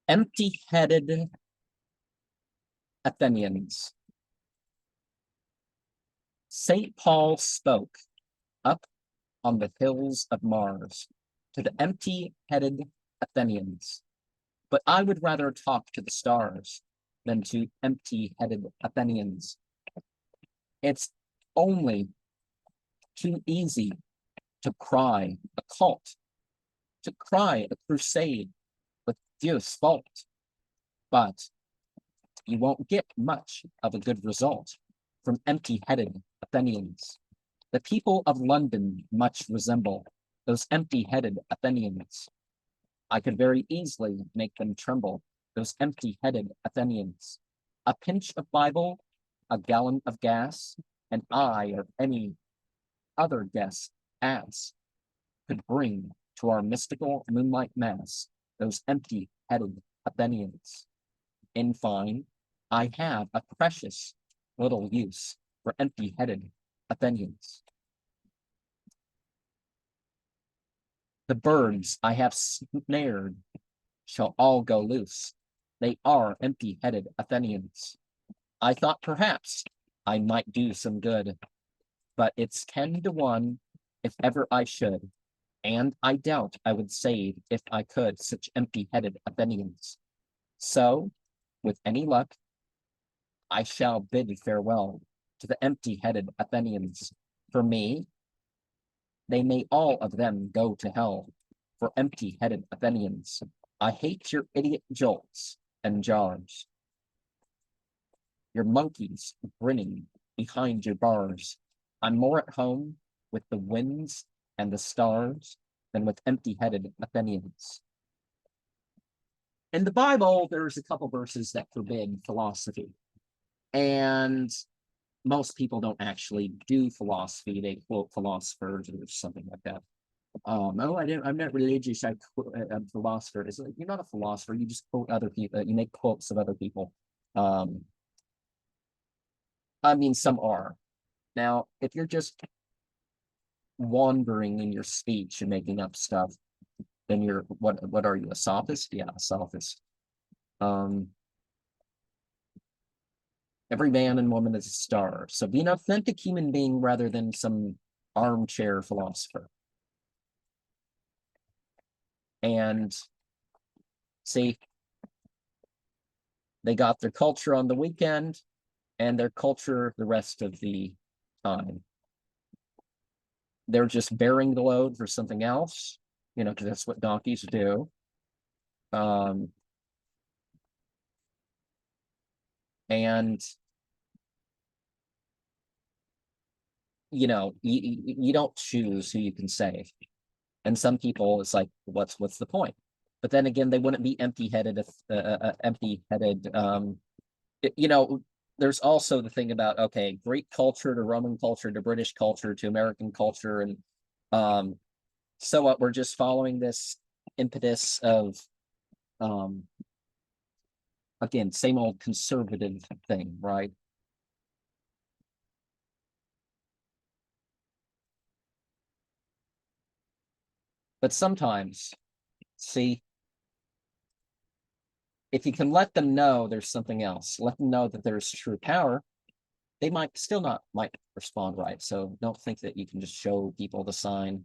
Empty-headed Athenians. St. Paul spoke up on the hills of Mars to the empty-headed Athenians, but I would rather talk to the stars than to empty-headed Athenians. It's only too easy to cry a cult, to cry a crusade with Dieu's fault, but you won't get much of a good result from empty-headed Athenians. The people of London much resemble those empty-headed Athenians. I could very easily make them tremble, those empty-headed Athenians. A pinch of Bible, a gallon of gas, and I or any other guest ass could bring to our mystical moonlight mass those empty-headed Athenians. In fine, I have a precious little use for empty-headed Athenians. The birds I have snared shall all go loose. They are empty-headed Athenians. I thought perhaps I might do some good, but it's 10 to 1 if ever I should, and I doubt I would save, if I could, such empty-headed Athenians. So, with any luck, I shall bid farewell to the empty-headed Athenians. For me, they may all of them go to hell. For empty-headed Athenians, I hate your idiot jolts and jars, your monkeys grinning behind your bars. I'm more at home with the winds and the stars than with empty-headed Athenians. In the Bible, there's a couple verses that forbid philosophy. And most people don't actually do philosophy. They quote philosophers or something like that. I'm not religious. I'm a philosopher. It's like, you're not a philosopher. You just quote other people. You make quotes of other people. I mean, some are. Now, if you're just wandering in your speech and making up stuff, then you're, what are you, a sophist? Yeah, a sophist. Every man and woman is a star. So be an authentic human being rather than some armchair philosopher. And see, they got their culture on the weekend and their culture the rest of the time. They're just bearing the load for something else, you know, because that's what donkeys do. And you know, you don't choose who you can save. And some people, it's like, what's the point? But then again, they wouldn't be empty-headed if empty-headed. You know, there's also the thing about, okay, Greek culture to Roman culture to British culture to American culture, and so what? We're just following this impetus of again, same old conservative thing, right? But sometimes, see, if you can let them know there's something else, let them know that there's true power, they might still not might respond right. So don't think that you can just show people the sign